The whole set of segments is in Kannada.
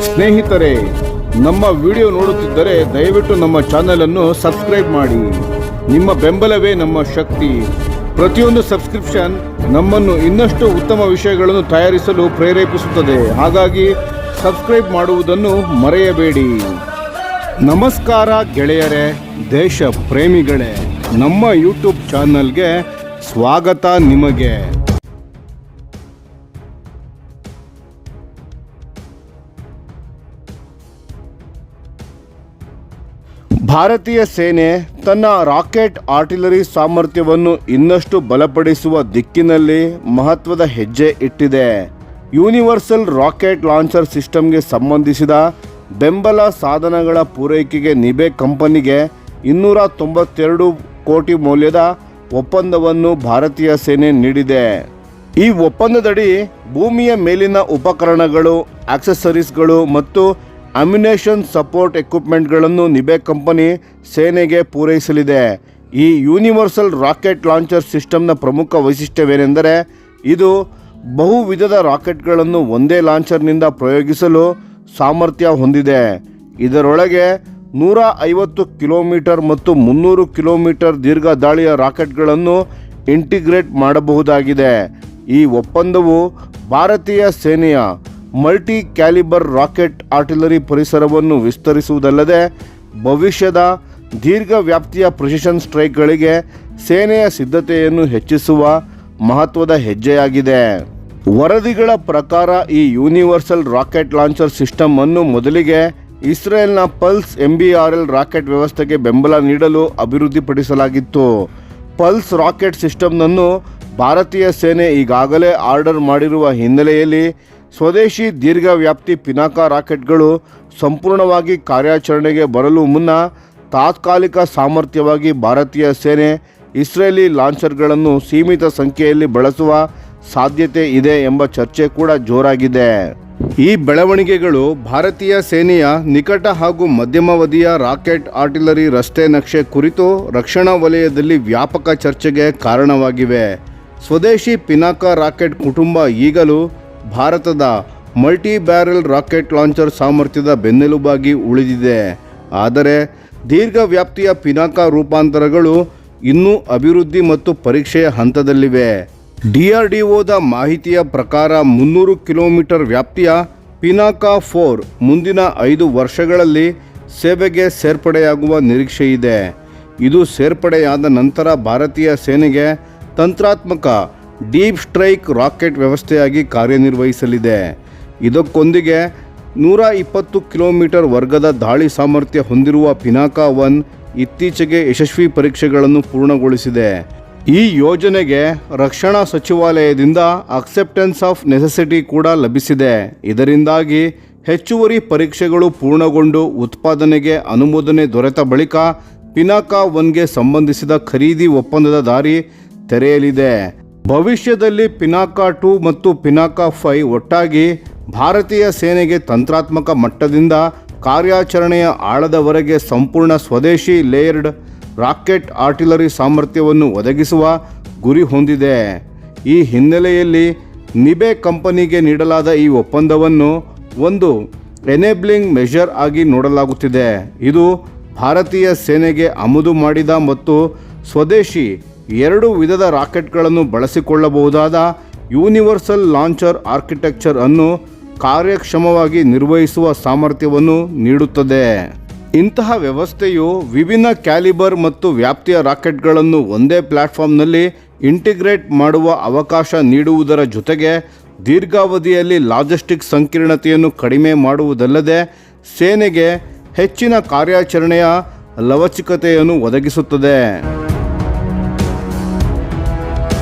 ಸ್ನೇಹಿತರೆ, ನಮ್ಮ ವಿಡಿಯೋ ನೋಡುತ್ತಿದ್ದರೆ ದಯವಿಟ್ಟು ನಮ್ಮ ಚಾನೆಲ್ ಅನ್ನು ಸಬ್ಸ್ಕ್ರೈಬ್ ಮಾಡಿ. ನಿಮ್ಮ ಬೆಂಬಲವೇ ನಮ್ಮ ಶಕ್ತಿ. ಪ್ರತಿಯೊಂದು ಸಬ್ಸ್ಕ್ರಿಪ್ಷನ್ ನಮ್ಮನ್ನು ಇನ್ನಷ್ಟು ಉತ್ತಮ ವಿಷಯಗಳನ್ನು ತಯಾರಿಸಲು ಪ್ರೇರೇಪಿಸುತ್ತದೆ. ಹಾಗಾಗಿ ಸಬ್ಸ್ಕ್ರೈಬ್ ಮಾಡುವುದನ್ನು ಮರೆಯಬೇಡಿ. ನಮಸ್ಕಾರ ಗೆಳೆಯರೇ, ದೇಶ ಪ್ರೇಮಿಗಳೇ, ನಮ್ಮ ಯೂಟ್ಯೂಬ್ ಚಾನಲ್ಗೆ ಸ್ವಾಗತ ನಿಮಗೆ. ಭಾರತೀಯ ಸೇನೆ ತನ್ನ ರಾಕೆಟ್ ಆರ್ಟಿಲರಿ ಸಾಮರ್ಥ್ಯವನ್ನು ಇನ್ನಷ್ಟು ಬಲಪಡಿಸುವ ದಿಕ್ಕಿನಲ್ಲಿ ಮಹತ್ವದ ಹೆಜ್ಜೆ ಇಟ್ಟಿದೆ. ಯೂನಿವರ್ಸಲ್ ರಾಕೆಟ್ ಲಾಂಚರ್ ಸಿಸ್ಟಮ್ಗೆ ಸಂಬಂಧಿಸಿದ ಬೆಂಬಲ ಸಾಧನಗಳ ಪೂರೈಕೆಗೆ ನಿಬೆ ಕಂಪನಿಗೆ 292 ಕೋಟಿ ಮೌಲ್ಯದ ಒಪ್ಪಂದವನ್ನು ಭಾರತೀಯ ಸೇನೆ ನೀಡಿದೆ. ಈ ಒಪ್ಪಂದದಡಿ ಭೂಮಿಯ ಮೇಲಿನ ಉಪಕರಣಗಳು, ಆಕ್ಸೆಸರೀಸ್ಗಳು ಮತ್ತು ಅಮ್ಯುನೇಷನ್ ಸಪೋರ್ಟ್ ಎಕ್ವಿಪ್ಮೆಂಟ್ಗಳನ್ನು ನಿಬೆ ಕಂಪನಿ ಸೇನೆಗೆ ಪೂರೈಸಲಿದೆ. ಈ ಯೂನಿವರ್ಸಲ್ ರಾಕೆಟ್ ಲಾಂಚರ್ ಸಿಸ್ಟಮ್ನ ಪ್ರಮುಖ ವೈಶಿಷ್ಟ್ಯವೇನೆಂದರೆ ಇದು ಬಹುವಿಧದ ರಾಕೆಟ್ಗಳನ್ನು ಒಂದೇ ಲಾಂಚರ್ನಿಂದ ಪ್ರಯೋಗಿಸಲು ಸಾಮರ್ಥ್ಯ ಹೊಂದಿದೆ. ಇದರೊಳಗೆ 150 ಕಿಲೋಮೀಟರ್ ಮತ್ತು 300 ಕಿಲೋಮೀಟರ್ ದೀರ್ಘ ದಾಳಿಯ ರಾಕೆಟ್ಗಳನ್ನು ಇಂಟಿಗ್ರೇಟ್ ಮಾಡಬಹುದಾಗಿದೆ. ಈ ಒಪ್ಪಂದವು ಭಾರತೀಯ ಸೇನೆಯ ಮಲ್ಟಿ ಕ್ಯಾಲಿಬರ್ ರಾಕೆಟ್ ಆರ್ಟಿಲರಿ ಪರಿಸರವನ್ನು ವಿಸ್ತರಿಸುವುದಲ್ಲದೆ ಭವಿಷ್ಯದ ದೀರ್ಘ ವ್ಯಾಪ್ತಿಯ ಪ್ರಿಸಿಷನ್ ಸ್ಟ್ರೈಕ್ಗಳಿಗೆ ಸೇನೆಯ ಸಿದ್ಧತೆಯನ್ನು ಹೆಚ್ಚಿಸುವ ಮಹತ್ವದ ಹೆಜ್ಜೆಯಾಗಿದೆ. ವರದಿಗಳ ಪ್ರಕಾರ ಈ ಯೂನಿವರ್ಸಲ್ ರಾಕೆಟ್ ಲಾಂಚರ್ ಸಿಸ್ಟಮ್ ಅನ್ನು ಮೊದಲಿಗೆ ಇಸ್ರೇಲ್ನ ಪಲ್ಸ್ MBRL ರಾಕೆಟ್ ವ್ಯವಸ್ಥೆಗೆ ಬೆಂಬಲ ನೀಡಲು ಅಭಿವೃದ್ಧಿಪಡಿಸಲಾಗಿತ್ತು. ಪಲ್ಸ್ ರಾಕೆಟ್ ಸಿಸ್ಟಮ್ನನ್ನು ಭಾರತೀಯ ಸೇನೆ ಈಗಾಗಲೇ ಆರ್ಡರ್ ಮಾಡಿರುವ ಹಿನ್ನೆಲೆಯಲ್ಲಿ ಸ್ವದೇಶಿ ದೀರ್ಘ ವ್ಯಾಪ್ತಿ ಪಿನಾಕ ರಾಕೆಟ್ಗಳು ಸಂಪೂರ್ಣವಾಗಿ ಕಾರ್ಯಾಚರಣೆಗೆ ಬರಲು ಮುನ್ನ ತಾತ್ಕಾಲಿಕ ಸಾಮರ್ಥ್ಯವಾಗಿ ಭಾರತೀಯ ಸೇನೆ ಇಸ್ರೇಲಿ ಲಾಂಚರ್ಗಳನ್ನು ಸೀಮಿತ ಸಂಖ್ಯೆಯಲ್ಲಿ ಬಳಸುವ ಸಾಧ್ಯತೆ ಇದೆ ಎಂಬ ಚರ್ಚೆ ಕೂಡ ಜೋರಾಗಿದೆ. ಈ ಬೆಳವಣಿಗೆಗಳು ಭಾರತೀಯ ಸೇನೆಯ ನಿಕಟ ಹಾಗೂ ಮಧ್ಯಮಾವಧಿಯ ರಾಕೆಟ್ ಆರ್ಟಿಲರಿ ರಸ್ತೆ ನಕ್ಷೆ ಕುರಿತು ರಕ್ಷಣಾ ವಲಯದಲ್ಲಿ ವ್ಯಾಪಕ ಚರ್ಚೆಗೆ ಕಾರಣವಾಗಿವೆ. ಸ್ವದೇಶಿ ಪಿನಾಕ ರಾಕೆಟ್ ಕುಟುಂಬ ಈಗಲೂ ಭಾರತದ ಮಲ್ಟಿ ಬ್ಯಾರೆಲ್ ರಾಕೆಟ್ ಲಾಂಚರ್ ಸಾಮರ್ಥ್ಯದ ಬೆನ್ನೆಲುಬಾಗಿ ಉಳಿದಿದೆ. ಆದರೆ ದೀರ್ಘ ವ್ಯಾಪ್ತಿಯ ಪಿನಾಕ ರೂಪಾಂತರಗಳು ಇನ್ನೂ ಅಭಿವೃದ್ಧಿ ಮತ್ತು ಪರೀಕ್ಷೆಯ ಹಂತದಲ್ಲಿವೆ. DRDOದ ಮಾಹಿತಿಯ ಪ್ರಕಾರ 300 ಕಿಲೋಮೀಟರ್ ವ್ಯಾಪ್ತಿಯ ಪಿನಾಕ 4 ಮುಂದಿನ 5 ವರ್ಷಗಳಲ್ಲಿ ಸೇವೆಗೆ ಸೇರ್ಪಡೆಯಾಗುವ ನಿರೀಕ್ಷೆಯಿದೆ. ಇದು ಸೇರ್ಪಡೆಯಾದ ನಂತರ ಭಾರತೀಯ ಸೇನೆಗೆ ತಂತ್ರಾತ್ಮಕ ಡೀಪ್ ಸ್ಟ್ರೈಕ್ ರಾಕೆಟ್ ವ್ಯವಸ್ಥೆಯಾಗಿ ಕಾರ್ಯನಿರ್ವಹಿಸಲಿದೆ. ಇದಕ್ಕೊಂದಿಗೆ 120 ಕಿಲೋಮೀಟರ್ ವರ್ಗದ ದಾಳಿ ಸಾಮರ್ಥ್ಯ ಹೊಂದಿರುವ ಪಿನಾಕ 1 ಇತ್ತೀಚೆಗೆ ಯಶಸ್ವಿ ಪರೀಕ್ಷೆಗಳನ್ನು ಪೂರ್ಣಗೊಳಿಸಿದೆ. ಈ ಯೋಜನೆಗೆ ರಕ್ಷಣಾ ಸಚಿವಾಲಯದಿಂದ ಅಕ್ಸೆಪ್ಟೆನ್ಸ್ ಆಫ್ ನೆಸೆಸಿಟಿ ಕೂಡ ಲಭಿಸಿದೆ. ಇದರಿಂದಾಗಿ ಹೆಚ್ಚುವರಿ ಪರೀಕ್ಷೆಗಳು ಪೂರ್ಣಗೊಂಡು ಉತ್ಪಾದನೆಗೆ ಅನುಮೋದನೆ ದೊರೆತ ಬಳಿಕ ಪಿನಾಕ 1ಗೆ ಸಂಬಂಧಿಸಿದ ಖರೀದಿ ಒಪ್ಪಂದದ ದಾರಿ ತೆರೆಯಲಿದೆ. ಭವಿಷ್ಯದಲ್ಲಿ ಪಿನಾಕ 2 ಮತ್ತು ಪಿನಾಕ 5 ಒಟ್ಟಾಗಿ ಭಾರತೀಯ ಸೇನೆಗೆ ತಂತ್ರಾತ್ಮಕ ಮಟ್ಟದಿಂದ ಕಾರ್ಯಾಚರಣೆಯ ಆಳದವರೆಗೆ ಸಂಪೂರ್ಣ ಸ್ವದೇಶಿ ಲೇಯರ್ಡ್ ರಾಕೆಟ್ ಆರ್ಟಿಲರಿ ಸಾಮರ್ಥ್ಯವನ್ನು ಒದಗಿಸುವ ಗುರಿ ಹೊಂದಿದೆ. ಈ ಹಿನ್ನೆಲೆಯಲ್ಲಿ ನಿಬೆ ಕಂಪನಿಗೆ ನೀಡಲಾದ ಈ ಒಪ್ಪಂದವನ್ನು ಒಂದು ಎನೇಬ್ಲಿಂಗ್ ಮೆಷರ್ ಆಗಿ ನೋಡಲಾಗುತ್ತಿದೆ. ಇದು ಭಾರತೀಯ ಸೇನೆಗೆ ಆಮದು ಮಾಡಿದ ಮತ್ತು ಸ್ವದೇಶಿ 2 ವಿಧದ ರಾಕೆಟ್ಗಳನ್ನು ಬಳಸಿಕೊಳ್ಳಬಹುದಾದ ಯೂನಿವರ್ಸಲ್ ಲಾಂಚರ್ ಆರ್ಕಿಟೆಕ್ಚರ್ ಅನ್ನು ಕಾರ್ಯಕ್ಷಮವಾಗಿ ನಿರ್ವಹಿಸುವ ಸಾಮರ್ಥ್ಯವನ್ನು ನೀಡುತ್ತದೆ. ಇಂತಹ ವ್ಯವಸ್ಥೆಯು ವಿಭಿನ್ನ ಕ್ಯಾಲಿಬರ್ ಮತ್ತು ವ್ಯಾಪ್ತಿಯ ರಾಕೆಟ್ಗಳನ್ನು ಒಂದೇ ಪ್ಲಾಟ್ಫಾರ್ಮ್ನಲ್ಲಿ ಇಂಟಿಗ್ರೇಟ್ ಮಾಡುವ ಅವಕಾಶ ನೀಡುವುದರ ಜೊತೆಗೆ ದೀರ್ಘಾವಧಿಯಲ್ಲಿ ಲಾಜಿಸ್ಟಿಕ್ ಸಂಕೀರ್ಣತೆಯನ್ನು ಕಡಿಮೆ ಮಾಡುವುದಲ್ಲದೆ ಸೇನೆಗೆ ಹೆಚ್ಚಿನ ಕಾರ್ಯಾಚರಣೆಯ ಲವಚಿಕತೆಯನ್ನು ಒದಗಿಸುತ್ತದೆ.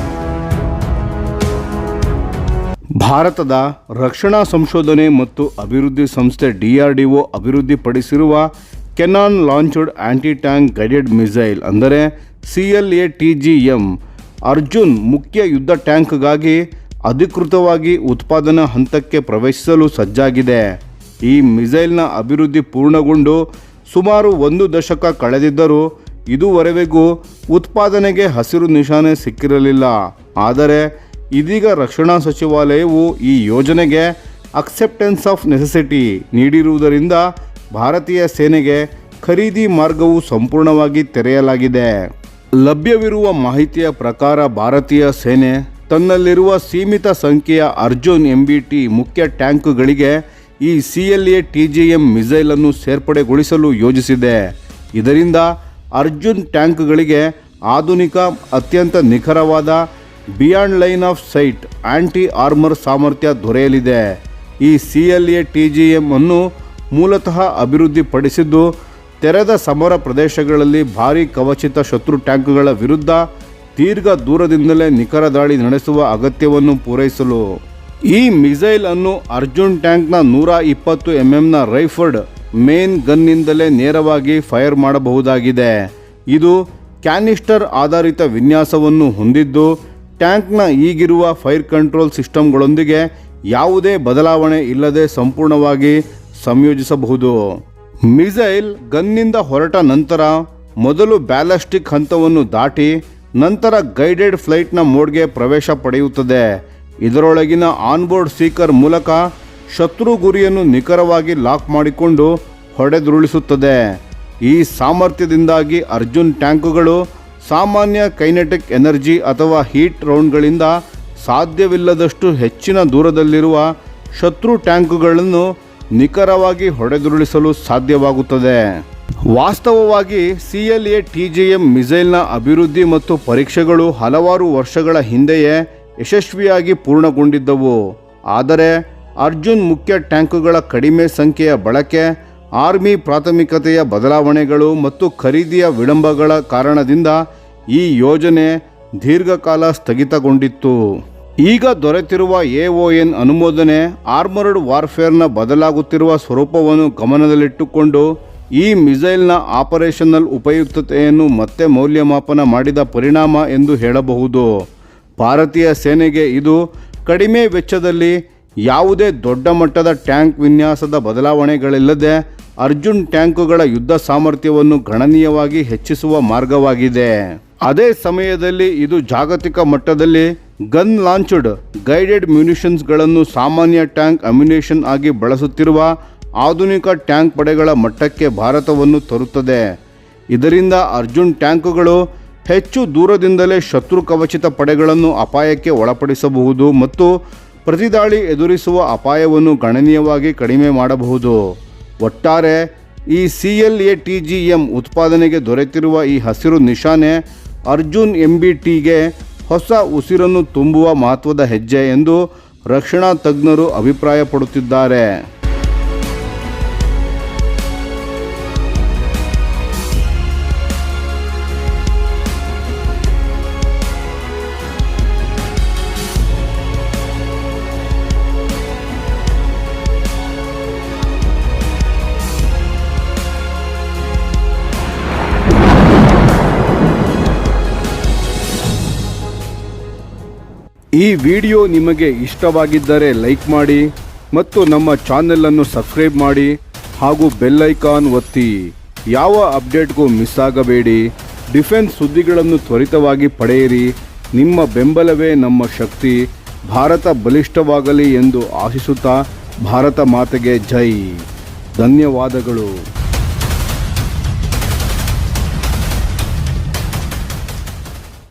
ಭಾರತದ ರಕ್ಷಣಾ ಸಂಶೋಧನೆ ಮತ್ತು ಅಭಿವೃದ್ಧಿ ಸಂಸ್ಥೆ DRDO ಅಭಿವೃದ್ಧಿಪಡಿಸಿರುವ Canon launched aunty tank guided missile ಅಂದರೆ CLATGM ಅರ್ಜುನ್ ಮುಖ್ಯ ಯುದ್ಧ ಟ್ಯಾಂಕ್ಗಾಗಿ ಅಧಿಕೃತವಾಗಿ ಉತ್ಪಾದನಾ ಹಂತಕ್ಕೆ ಪ್ರವೇಶಿಸಲು ಸಜ್ಜಾಗಿದೆ. ಈ ಮಿಸೈಲ್ನ ಅಭಿವೃದ್ಧಿ ಪೂರ್ಣಗೊಂಡು ಸುಮಾರು 1 ದಶಕ ಕಳೆದಿದ್ದರೂ ಇದುವರೆಗೂ ಉತ್ಪಾದನೆಗೆ ಹಸಿರು ನಿಶಾನೆ ಸಿಕ್ಕಿರಲಿಲ್ಲ. ಆದರೆ ಇದೀಗ ರಕ್ಷಣಾ ಸಚಿವಾಲಯವು ಈ ಯೋಜನೆಗೆ ಅಕ್ಸೆಪ್ಟೆನ್ಸ್ ಆಫ್ ನೆಸೆಸಿಟಿ ನೀಡಿರುವುದರಿಂದ ಭಾರತೀಯ ಸೇನೆಗೆ ಖರೀದಿ ಮಾರ್ಗವು ಸಂಪೂರ್ಣವಾಗಿ ತೆರೆಯಲಾಗಿದೆ. ಲಭ್ಯವಿರುವ ಮಾಹಿತಿಯ ಪ್ರಕಾರ ಭಾರತೀಯ ಸೇನೆ ತನ್ನಲ್ಲಿರುವ ಸೀಮಿತ ಸಂಖ್ಯೆಯ ಅರ್ಜುನ್ MBT ಮುಖ್ಯ ಟ್ಯಾಂಕ್ಗಳಿಗೆ ಈ CLA-TGM ಮಿಸೈಲನ್ನು ಸೇರ್ಪಡೆಗೊಳಿಸಲು ಯೋಜಿಸಿದೆ. ಇದರಿಂದ ಅರ್ಜುನ್ ಟ್ಯಾಂಕ್ಗಳಿಗೆ ಆಧುನಿಕ ಅತ್ಯಂತ ನಿಖರವಾದ beyond line of sight anti armour ಸಾಮರ್ಥ್ಯ ದೊರೆಯಲಿದೆ. ಈ CLA-TGM ಅನ್ನು ಮೂಲತಃ ಅಭಿವೃದ್ಧಿಪಡಿಸಿದ್ದು ತೆರೆದ ಸಮರ ಪ್ರದೇಶಗಳಲ್ಲಿ ಭಾರೀ ಕವಚಿತ ಶತ್ರು ಟ್ಯಾಂಕ್ಗಳ ವಿರುದ್ಧ ದೀರ್ಘ ದೂರದಿಂದಲೇ ನಿಖರ ದಾಳಿ ನಡೆಸುವ ಅಗತ್ಯವನ್ನು ಪೂರೈಸಲು. ಈ ಮಿಸೈಲ್ ಅನ್ನು ಅರ್ಜುನ್ ಟ್ಯಾಂಕ್ನ 120 mm ರೈಫಲ್ಡ್ ಮೇನ್ ಗನ್ನಿಂದಲೇ ನೇರವಾಗಿ ಫೈರ್ ಮಾಡಬಹುದಾಗಿದೆ. ಇದು ಕ್ಯಾನಿಸ್ಟರ್ ಆಧಾರಿತ ವಿನ್ಯಾಸವನ್ನು ಹೊಂದಿದ್ದು ಟ್ಯಾಂಕ್ನ ಈಗಿರುವ ಫೈರ್ ಕಂಟ್ರೋಲ್ ಸಿಸ್ಟಮ್ಗಳೊಂದಿಗೆ ಯಾವುದೇ ಬದಲಾವಣೆ ಇಲ್ಲದೆ ಸಂಪೂರ್ಣವಾಗಿ ಸಂಯೋಜಿಸಬಹುದು. ಮಿಸೈಲ್ ಗನ್ನಿಂದ ಹೊರಟ ನಂತರ ಮೊದಲು ಬ್ಯಾಲಿಸ್ಟಿಕ್ ಹಂತವನ್ನು ದಾಟಿ ನಂತರ ಗೈಡೆಡ್ ಫ್ಲೈಟ್ನ ಮೋಡ್ಗೆ ಪ್ರವೇಶ ಪಡೆಯುತ್ತದೆ. ಇದರೊಳಗಿನ ಆನ್ಬೋರ್ಡ್ ಸೀಕರ್ ಮೂಲಕ ಶತ್ರು ಗುರಿಯನ್ನು ನಿಖರವಾಗಿ ಲಾಕ್ ಮಾಡಿಕೊಂಡು ಹೊಡೆದುರುಳಿಸುತ್ತದೆ. ಈ ಸಾಮರ್ಥ್ಯದಿಂದಾಗಿ ಅರ್ಜುನ್ ಟ್ಯಾಂಕುಗಳು ಸಾಮಾನ್ಯ ಕೈನೆಟಿಕ್ ಎನರ್ಜಿ ಅಥವಾ ಹೀಟ್ ರೌಂಡ್ಗಳಿಂದ ಸಾಧ್ಯವಿಲ್ಲದಷ್ಟು ಹೆಚ್ಚಿನ ದೂರದಲ್ಲಿರುವ ಶತ್ರು ಟ್ಯಾಂಕುಗಳನ್ನು ನಿಖರವಾಗಿ ಹೊಡೆದುರುಳಿಸಲು ಸಾಧ್ಯವಾಗುತ್ತದೆ. ವಾಸ್ತವವಾಗಿ CLA-TGM ಮಿಸೈಲ್ನ ಅಭಿವೃದ್ಧಿ ಮತ್ತು ಪರೀಕ್ಷೆಗಳು ಹಲವಾರು ವರ್ಷಗಳ ಹಿಂದೆಯೇ ಯಶಸ್ವಿಯಾಗಿ ಪೂರ್ಣಗೊಂಡಿದ್ದವು. ಆದರೆ ಅರ್ಜುನ್ ಮುಖ್ಯ ಟ್ಯಾಂಕುಗಳ ಕಡಿಮೆ ಸಂಖ್ಯೆಯ ಬಳಕೆ, ಆರ್ಮಿ ಪ್ರಾಥಮಿಕತೆಯ ಬದಲಾವಣೆಗಳು ಮತ್ತು ಖರೀದಿಯ ವಿಳಂಬಗಳ ಕಾರಣದಿಂದ ಈ ಯೋಜನೆ ದೀರ್ಘಕಾಲ ಸ್ಥಗಿತಗೊಂಡಿತ್ತು. ಈಗ ದೊರೆತಿರುವ AON ಅನುಮೋದನೆ ಆರ್ಮರ್ಡ್ ವಾರ್ಫೇರ್ನ ಬದಲಾಗುತ್ತಿರುವ ಸ್ವರೂಪವನ್ನು ಗಮನದಲ್ಲಿಟ್ಟುಕೊಂಡು ಈ ಮಿಸೈಲ್ನ ಆಪರೇಷನಲ್ ಉಪಯುಕ್ತತೆಯನ್ನು ಮತ್ತೆ ಮೌಲ್ಯಮಾಪನ ಮಾಡಿದ ಪರಿಣಾಮ ಎಂದು ಹೇಳಬಹುದು. ಭಾರತೀಯ ಸೇನೆಗೆ ಇದು ಕಡಿಮೆ ವೆಚ್ಚದಲ್ಲಿ ಯಾವುದೇ ದೊಡ್ಡ ಮಟ್ಟದ ಟ್ಯಾಂಕ್ ವಿನ್ಯಾಸದ ಬದಲಾವಣೆಗಳಿಲ್ಲದೆ ಅರ್ಜುನ್ ಟ್ಯಾಂಕುಗಳ ಯುದ್ಧ ಸಾಮರ್ಥ್ಯವನ್ನು ಗಣನೀಯವಾಗಿ ಹೆಚ್ಚಿಸುವ ಮಾರ್ಗವಾಗಿದೆ. ಅದೇ ಸಮಯದಲ್ಲಿ ಇದು ಜಾಗತಿಕ ಮಟ್ಟದಲ್ಲಿ ಗನ್ ಲಾಂಚ್ಡ್ ಗೈಡೆಡ್ ಮ್ಯುನಿಷನ್ಸ್ಗಳನ್ನು ಸಾಮಾನ್ಯ ಟ್ಯಾಂಕ್ ಅಮ್ಯುನೇಷನ್ ಆಗಿ ಬಳಸುತ್ತಿರುವ ಆಧುನಿಕ ಟ್ಯಾಂಕ್ ಪಡೆಗಳ ಮಟ್ಟಕ್ಕೆ ಭಾರತವನ್ನು ತರುತ್ತದೆ. ಇದರಿಂದ ಅರ್ಜುನ್ ಟ್ಯಾಂಕುಗಳು ಹೆಚ್ಚು ದೂರದಿಂದಲೇ ಶತ್ರು ಕವಚಿತ ಪಡೆಗಳನ್ನು ಅಪಾಯಕ್ಕೆ ಒಳಪಡಿಸಬಹುದು ಮತ್ತು ಪ್ರತಿದಾಳಿ ಎದುರಿಸುವ ಅಪಾಯವನ್ನು ಗಣನೀಯವಾಗಿ ಕಡಿಮೆ ಮಾಡಬಹುದು. ಒಟ್ಟಾರೆ ಈ CLA-TGM ಉತ್ಪಾದನೆಗೆ ದೊರೆತಿರುವ ಈ ಹಸಿರು ನಿಶಾನೆ ಅರ್ಜುನ್ MBTಗೆ ಹೊಸ ಉಸಿರನ್ನು ತುಂಬುವ ಮಹತ್ವದ ಹೆಜ್ಜೆ ಎಂದು ರಕ್ಷಣಾ ತಜ್ಞರು ಅಭಿಪ್ರಾಯಪಡುತ್ತಿದ್ದಾರೆ. ಈ ವಿಡಿಯೋ ನಿಮಗೆ ಇಷ್ಟವಾಗಿದ್ದರೆ ಲೈಕ್ ಮಾಡಿ ಮತ್ತು ನಮ್ಮ ಚಾನೆಲನ್ನು ಸಬ್ಸ್ಕ್ರೈಬ್ ಮಾಡಿ ಹಾಗೂ ಬೆಲ್ ಐಕಾನ್ ಒತ್ತಿ. ಯಾವ ಅಪ್ಡೇಟ್ಗೂ ಮಿಸ್ ಆಗಬೇಡಿ. ಡಿಫೆನ್ಸ್ ಸುದ್ದಿಗಳನ್ನು ತ್ವರಿತವಾಗಿ ಪಡೆಯಿರಿ. ನಿಮ್ಮ ಬೆಂಬಲವೇ ನಮ್ಮ ಶಕ್ತಿ. ಭಾರತ ಬಲಿಷ್ಠವಾಗಲಿ ಎಂದು ಆಶಿಸುತ್ತಾ ಭಾರತ ಮಾತೆಗೆ ಜೈ. ಧನ್ಯವಾದಗಳು.